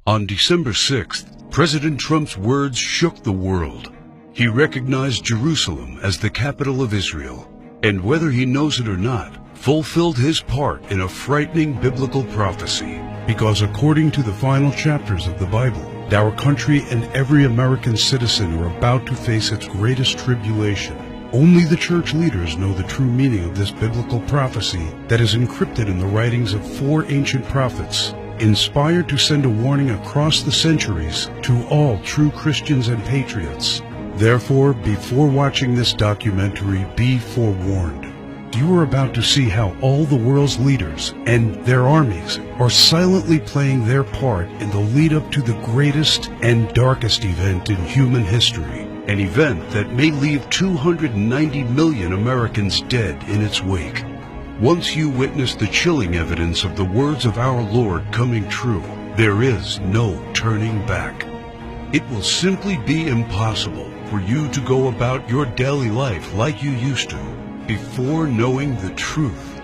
On December 6th, President Trump's words shook the world. He recognized Jerusalem as the capital of Israel, and whether he knows it or not, fulfilled his part in a frightening biblical prophecy. Because according to the final chapters of the Bible, our country and every American citizen are about to face its greatest tribulation. Only the church leaders know the true meaning of this biblical prophecy that is encrypted in the writings of 4 ancient prophets, inspired to send a warning across the centuries to all true Christians and patriots. Therefore, before watching this documentary, be forewarned. You are about to see how all the world's leaders and their armies are silently playing their part in the lead up to the greatest and darkest event in human history, an event that may leave 290 million Americans dead in its wake. Once you witness the chilling evidence of the words of our Lord coming true, there is no turning back. It will simply be impossible for you to go about your daily life like you used to before knowing the truth.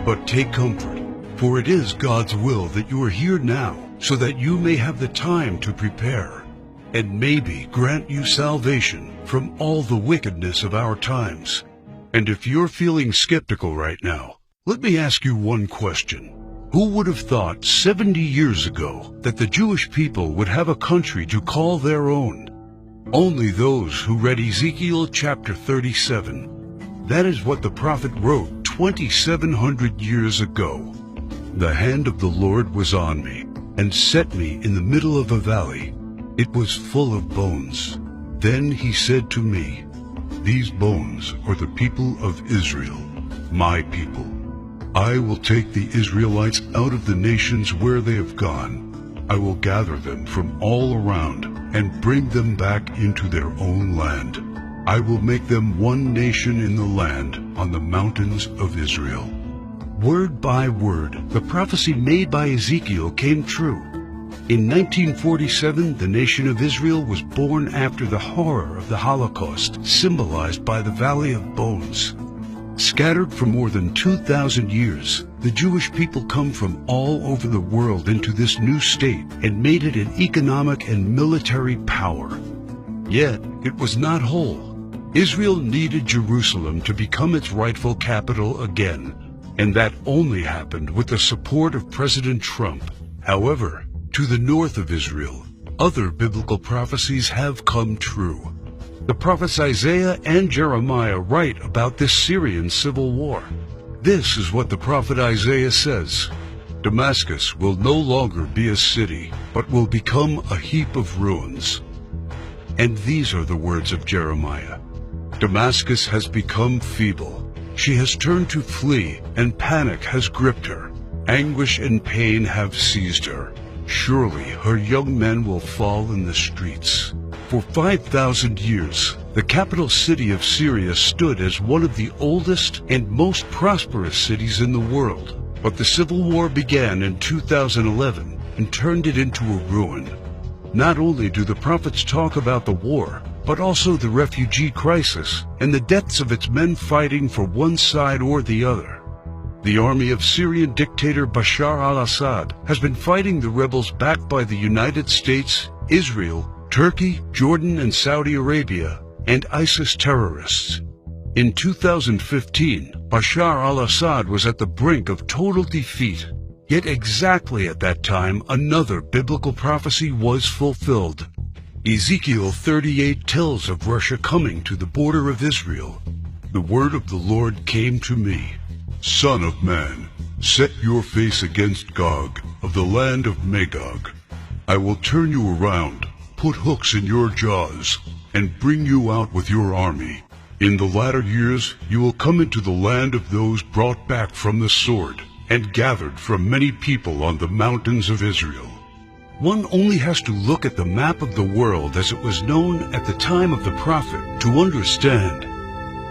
But take comfort, for it is God's will that you are here now, so that you may have the time to prepare, and maybe grant you salvation from all the wickedness of our times. And if you're feeling skeptical right now, let me ask you one question. Who would have thought 70 years ago that the Jewish people would have a country to call their own? Only those who read Ezekiel chapter 37. That is what the prophet wrote 2,700 years ago. The hand of the Lord was on me, and set me in the middle of a valley. It was full of bones. Then he said to me, "These bones are the people of Israel, my people. I will take the Israelites out of the nations where they have gone. I will gather them from all around and bring them back into their own land. I will make them one nation in the land on the mountains of Israel." Word by word, the prophecy made by Ezekiel came true. In 1947, the nation of Israel was born after the horror of the Holocaust, symbolized by the Valley of Bones. Scattered for more than 2,000 years, the Jewish people come from all over the world into this new state and made it an economic and military power. Yet, it was not whole. Israel needed Jerusalem to become its rightful capital again, and that only happened with the support of President Trump. However, to the north of Israel, other biblical prophecies have come true. The prophets Isaiah and Jeremiah write about this Syrian civil war. This is what the prophet Isaiah says: "Damascus will no longer be a city, but will become a heap of ruins." And these are the words of Jeremiah: "Damascus has become feeble. She has turned to flee, and panic has gripped her. Anguish and pain have seized her. Surely her young men will fall in the streets." For 5,000 years, the capital city of Syria stood as one of the oldest and most prosperous cities in the world. But the civil war began in 2011 and turned it into a ruin. Not only do the prophets talk about the war, but also the refugee crisis and the deaths of its men fighting for one side or the other. The army of Syrian dictator Bashar al-Assad has been fighting the rebels backed by the United States, Israel, Turkey, Jordan, and Saudi Arabia, and ISIS terrorists. In 2015, Bashar al-Assad was at the brink of total defeat. Yet exactly at that time, another biblical prophecy was fulfilled. Ezekiel 38 tells of Russia coming to the border of Israel. The word of the Lord came to me: "Son of man, set your face against Gog of the land of Magog. I will turn you around, put hooks in your jaws, and bring you out with your army. In the latter years you will come into the land of those brought back from the sword, and gathered from many people on the mountains of Israel." One only has to look at the map of the world as it was known at the time of the prophet to understand.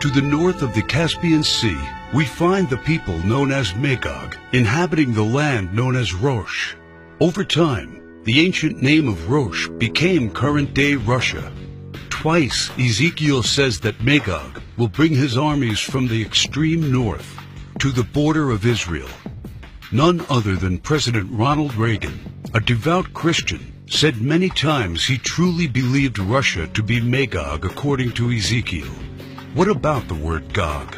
To the north of the Caspian Sea, we find the people known as Magog, inhabiting the land known as Rosh. Over time, the ancient name of Rosh became current-day Russia. Twice, Ezekiel says that Magog will bring his armies from the extreme north to the border of Israel. None other than President Ronald Reagan, a devout Christian, said many times he truly believed Russia to be Magog according to Ezekiel. What about the word Gog?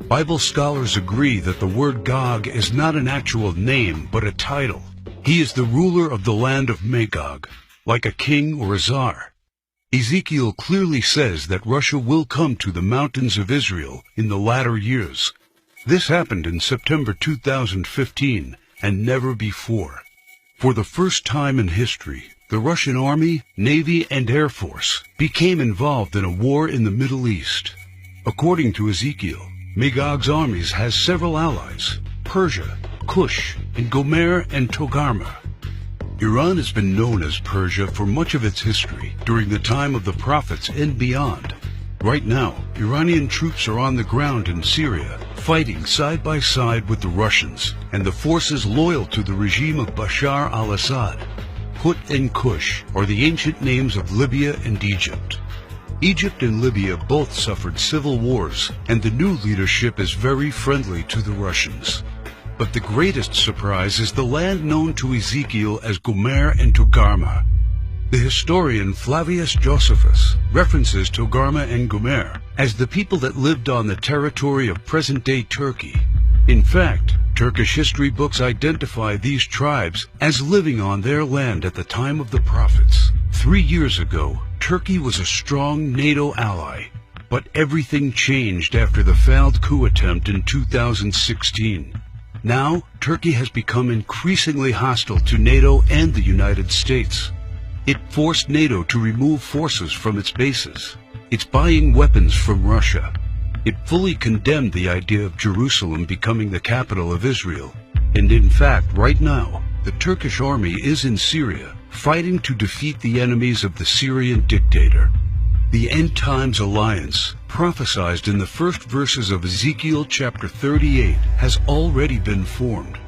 Bible scholars agree that the word Gog is not an actual name but a title. He is the ruler of the land of Magog, like a king or a czar. Ezekiel clearly says that Russia will come to the mountains of Israel in the latter years. This happened in September 2015 and never before. For the first time in history, the Russian Army, Navy, and Air Force became involved in a war in the Middle East. According to Ezekiel, Magog's armies has several allies: Persia, Cush, and Gomer and Togarmah. Iran has been known as Persia for much of its history during the time of the prophets and beyond. Right now, Iranian troops are on the ground in Syria, fighting side by side with the Russians and the forces loyal to the regime of Bashar al-Assad. Put and Cush are the ancient names of Libya and Egypt. Egypt and Libya both suffered civil wars, and the new leadership is very friendly to the Russians. But the greatest surprise is the land known to Ezekiel as Gomer and Togarmah. The historian Flavius Josephus references Togarmah and Gomer as the people that lived on the territory of present-day Turkey. In fact, Turkish history books identify these tribes as living on their land at the time of the prophets. 3 years ago, Turkey was a strong NATO ally, but everything changed after the failed coup attempt in 2016. Now, Turkey has become increasingly hostile to NATO and the United States. It forced NATO to remove forces from its bases. It's buying weapons from Russia. It fully condemned the idea of Jerusalem becoming the capital of Israel. And in fact, right now, the Turkish army is in Syria, fighting to defeat the enemies of the Syrian dictator. The End Times Alliance, prophesied in the first verses of Ezekiel chapter 38, has already been formed.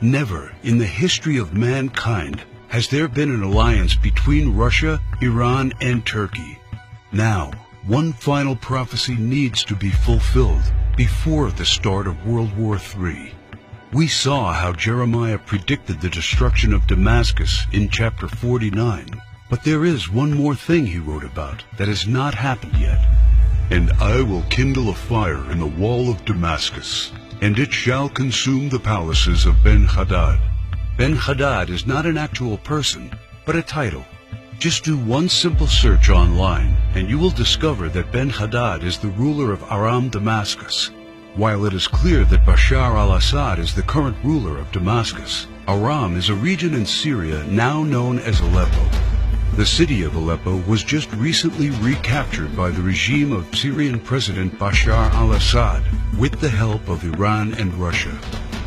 Never in the history of mankind has there been an alliance between Russia, Iran, and Turkey. Now, one final prophecy needs to be fulfilled before the start of World War III. We saw how Jeremiah predicted the destruction of Damascus in chapter 49, but there is one more thing he wrote about that has not happened yet. And I will kindle a fire in the wall of Damascus, and it shall consume the palaces of Ben-Hadad. Ben-Hadad is not an actual person, but a title. Just do one simple search online, and you will discover that Ben-Hadad is the ruler of Aram Damascus. While it is clear that Bashar al-Assad is the current ruler of Damascus, Aram is a region in Syria now known as Aleppo. The city of Aleppo was just recently recaptured by the regime of Syrian President Bashar al-Assad with the help of Iran and Russia.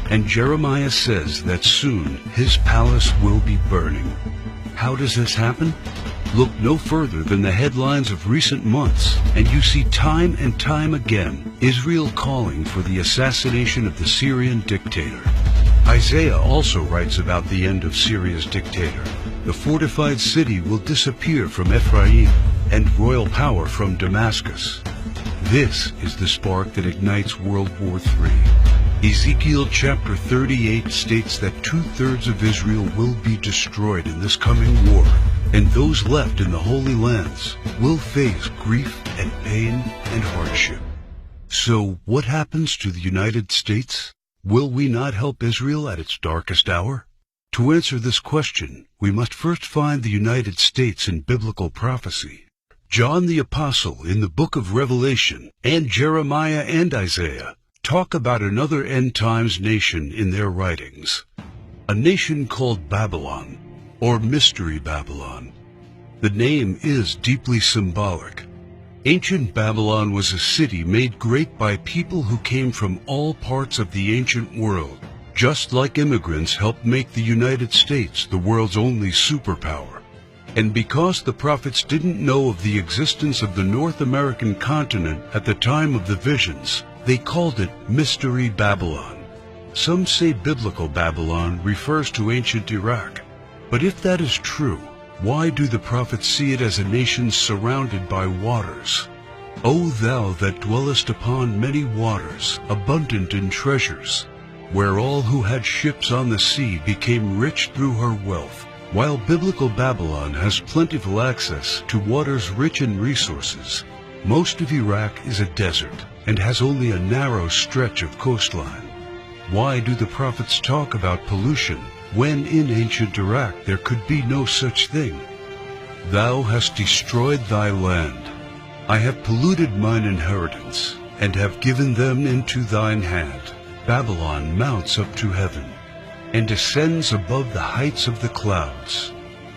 And Jeremiah says that soon his palace will be burning. How does this happen? Look no further than the headlines of recent months, and you see time and time again Israel calling for the assassination of the Syrian dictator. Isaiah also writes about the end of Syria's dictator. The fortified city will disappear from Ephraim, and royal power from Damascus. This is the spark that ignites World War III. Ezekiel chapter 38 states that 2/3 of Israel will be destroyed in this coming war, and those left in the Holy Lands will face grief and pain and hardship. So what happens to the United States? Will we not help Israel at its darkest hour? To answer this question, we must first find the United States in biblical prophecy. John the Apostle in the book of Revelation and Jeremiah and Isaiah talk about another end times nation in their writings, a nation called Babylon, or Mystery Babylon. The name is deeply symbolic. Ancient Babylon was a city made great by people who came from all parts of the ancient world, just like immigrants helped make the United States the world's only superpower. And because the prophets didn't know of the existence of the North American continent at the time of the visions, they called it Mystery Babylon. Some say biblical Babylon refers to ancient Iraq. But if that is true, why do the prophets see it as a nation surrounded by waters? O thou that dwellest upon many waters, abundant in treasures, where all who had ships on the sea became rich through her wealth, While biblical Babylon has plentiful access to waters rich in resources, most of Iraq is a desert and has only a narrow stretch of coastline. Why do the prophets talk about pollution when in ancient Iraq there could be no such thing? Thou hast destroyed thy land. I have polluted mine inheritance, and have given them into thine hand. Babylon mounts up to heaven, and descends above the heights of the clouds.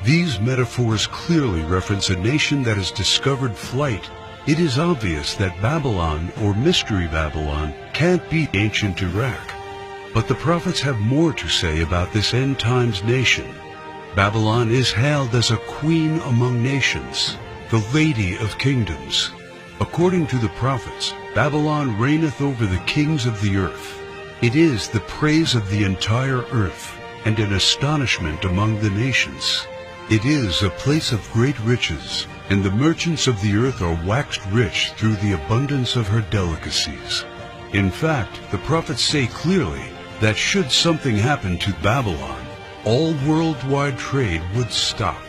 These metaphors clearly reference a nation that has discovered flight. It is obvious that Babylon, or Mystery Babylon, can't be ancient Iraq. But the prophets have more to say about this end times nation. Babylon is hailed as a queen among nations, the lady of kingdoms. According to the prophets, Babylon reigneth over the kings of the earth. It is the praise of the entire earth, and an astonishment among the nations. It is a place of great riches, and the merchants of the earth are waxed rich through the abundance of her delicacies. In fact, the prophets say clearly that should something happen to Babylon, all worldwide trade would stop.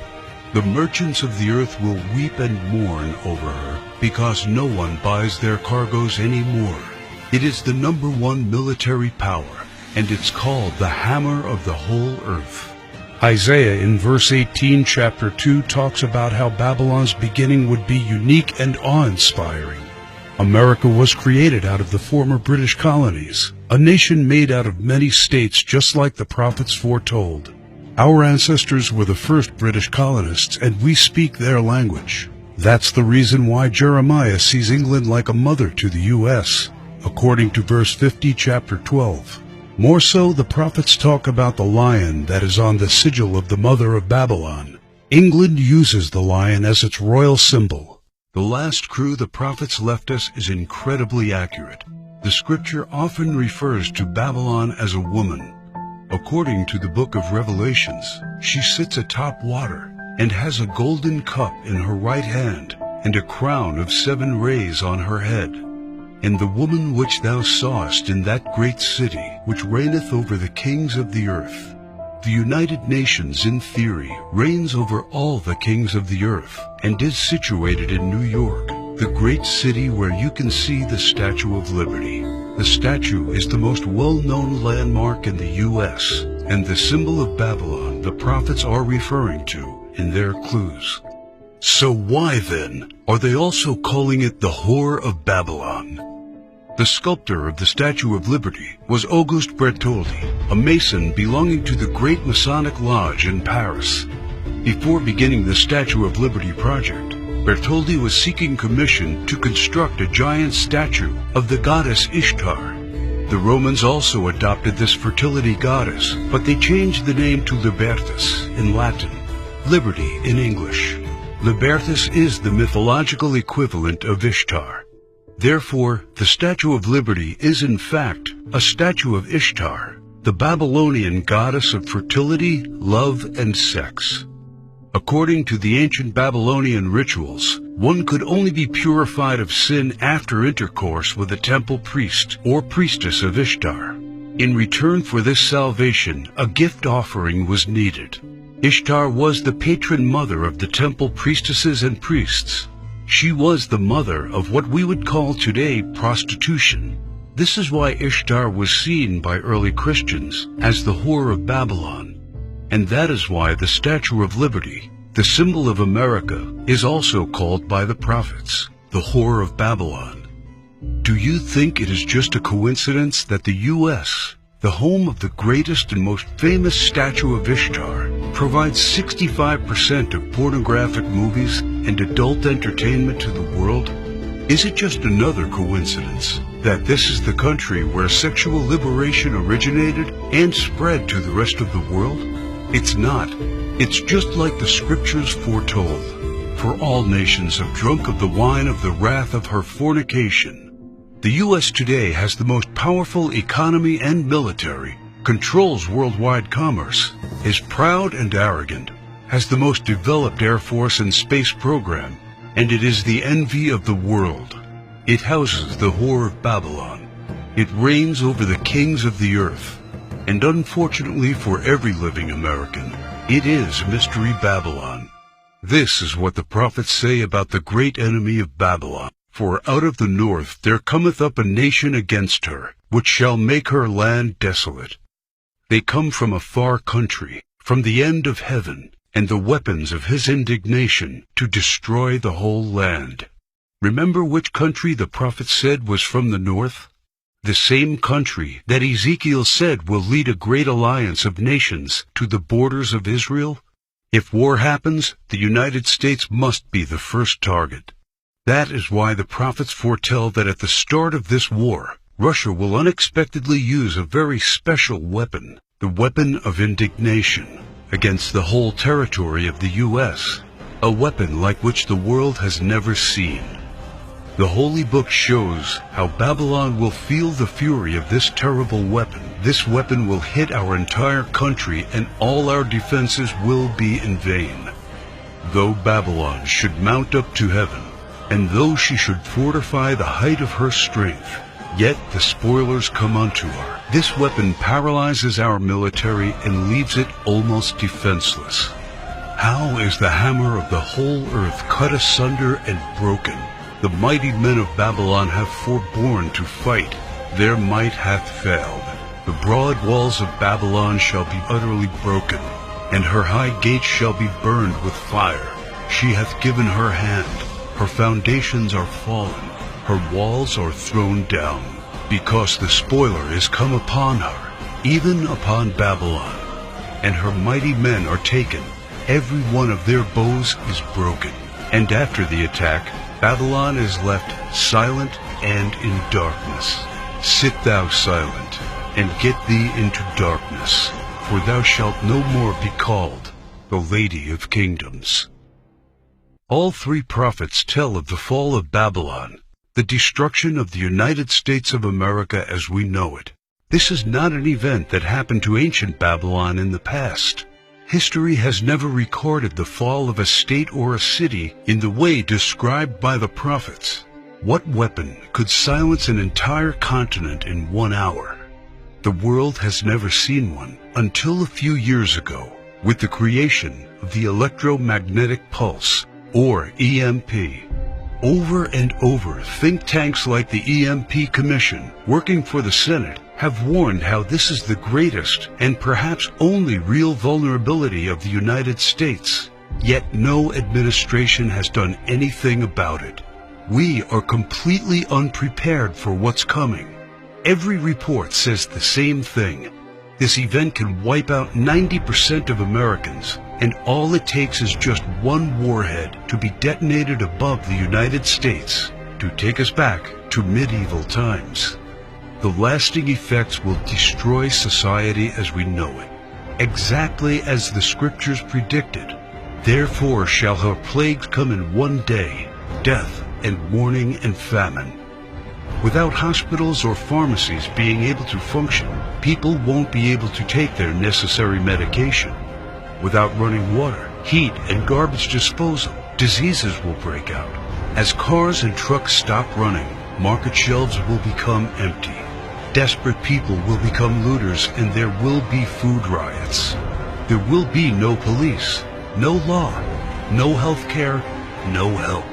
The merchants of the earth will weep and mourn over her, because no one buys their cargoes anymore. It is the #1 military power, and it's called the hammer of the whole earth. Isaiah in verse 18, chapter 2, talks about how Babylon's beginning would be unique and awe-inspiring. America was created out of the former British colonies, a nation made out of many states just like the prophets foretold. Our ancestors were the first British colonists, and we speak their language. That's the reason why Jeremiah sees England like a mother to the U.S., according to verse 50, chapter 12. More so, the prophets talk about the lion that is on the sigil of the mother of Babylon. England uses the lion as its royal symbol. The last crew the prophets left us is incredibly accurate. The scripture often refers to Babylon as a woman. According to the book of Revelations, she sits atop water and has a golden cup in her right hand and a crown of 7 rays on her head. And the woman which thou sawest in that great city, which reigneth over the kings of the earth. The United Nations, in theory, reigns over all the kings of the earth, and is situated in New York, the great city where you can see the Statue of Liberty. The statue is the most well-known landmark in the U.S., and the symbol of Babylon the prophets are referring to in their clues. So why, then, are they also calling it the Whore of Babylon? The sculptor of the Statue of Liberty was Auguste Bertoldi, a Mason belonging to the Great Masonic Lodge in Paris. Before beginning the Statue of Liberty project, Bertoldi was seeking commission to construct a giant statue of the goddess Ishtar. The Romans also adopted this fertility goddess, but they changed the name to Libertas in Latin, Liberty in English. Libertas is the mythological equivalent of Ishtar. Therefore, the Statue of Liberty is in fact a statue of Ishtar, the Babylonian goddess of fertility, love, and sex. According to the ancient Babylonian rituals, one could only be purified of sin after intercourse with a temple priest or priestess of Ishtar. In return for this salvation, a gift offering was needed. Ishtar was the patron mother of the temple priestesses and priests. She was the mother of what we would call today prostitution. This is why Ishtar was seen by early Christians as the Whore of Babylon. And that is why the Statue of Liberty, the symbol of America, is also called by the prophets the Whore of Babylon. Do you think it is just a coincidence that the U.S., the home of the greatest and most famous statue of Ishtar, provides 65% of pornographic movies and adult entertainment to the world? Is it just another coincidence that this is the country where sexual liberation originated and spread to the rest of the world? It's not. It's just like the scriptures foretold. For all nations have drunk of the wine of the wrath of her fornication. The U.S. today has the most powerful economy and military, controls worldwide commerce, is proud and arrogant, has the most developed Air Force and space program, and it is the envy of the world. It houses the Whore of Babylon. It reigns over the kings of the earth. And unfortunately for every living American, It is Mystery Babylon. This is what the prophets say about the great enemy of Babylon. For out of the north there cometh up a nation against her, which shall make her land desolate. They come from a far country, from the end of heaven, and the weapons of his indignation, to destroy the whole land. Remember which country the prophet said was from the north? The same country that Ezekiel said will lead a great alliance of nations to the borders of Israel? If war happens, the United States must be the first target. That is why the prophets foretell that at the start of this war, Russia will unexpectedly use a very special weapon, the weapon of indignation, against the whole territory of the U.S., a weapon like which the world has never seen. The Holy Book shows how Babylon will feel the fury of this terrible weapon. This weapon will hit our entire country, and all our defenses will be in vain. Though Babylon should mount up to heaven, and though she should fortify the height of her strength, yet the spoilers come unto her. This weapon paralyzes our military and leaves it almost defenseless. How is the hammer of the whole earth cut asunder and broken? The mighty men of Babylon have forborne to fight. Their might hath failed. The broad walls of Babylon shall be utterly broken, and her high gates shall be burned with fire. She hath given her hand. Her foundations are fallen, her walls are thrown down, because the spoiler is come upon her, even upon Babylon. And her mighty men are taken, every one of their bows is broken. And after the attack, Babylon is left silent and in darkness. Sit thou silent, and get thee into darkness, for thou shalt no more be called the Lady of Kingdoms. All three prophets tell of the fall of Babylon, the destruction of the United States of America as we know it. This is not an event that happened to ancient Babylon in the past. History has never recorded the fall of a state or a city in the way described by the prophets. What weapon could silence an entire continent in 1 hour? The world has never seen one until a few years ago, with the creation of the electromagnetic pulse, or EMP. Over and over, think tanks like the EMP Commission, working for the Senate, have warned how this is the greatest and perhaps only real vulnerability of the United States. Yet no administration has done anything about it. We are completely unprepared for what's coming. Every report says the same thing. This event can wipe out 90% of Americans, and all it takes is just one warhead to be detonated above the United States to take us back to medieval times. The lasting effects will destroy society as we know it, exactly as the scriptures predicted. Therefore shall her plagues come in one day, death and mourning and famine. Without hospitals or pharmacies being able to function, people won't be able to take their necessary medication. Without running water, heat, and garbage disposal, diseases will break out. As cars and trucks stop running, market shelves will become empty. Desperate people will become looters, and there will be food riots. There will be no police, no law, no health care, no help.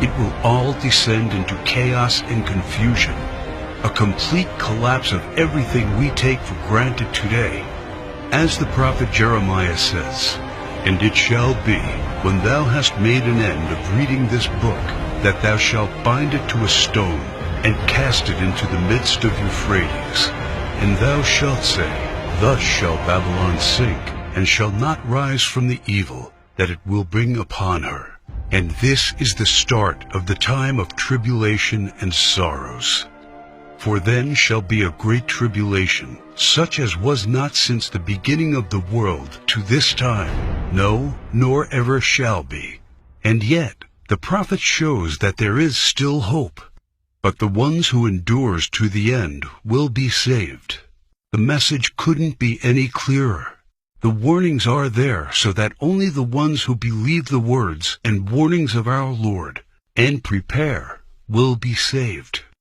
It will all descend into chaos and confusion, a complete collapse of everything we take for granted today. As the prophet Jeremiah says, "And it shall be, when thou hast made an end of reading this book, that thou shalt bind it to a stone, and cast it into the midst of Euphrates. And thou shalt say, Thus shall Babylon sink, and shall not rise from the evil that it will bring upon her. And this is the start of the time of tribulation and sorrows. For then shall be a great tribulation, such as was not since the beginning of the world to this time, no, nor ever shall be." And yet, the prophet shows that there is still hope. But the ones who endures to the end will be saved. The message couldn't be any clearer. The warnings are there so that only the ones who believe the words and warnings of our Lord and prepare will be saved.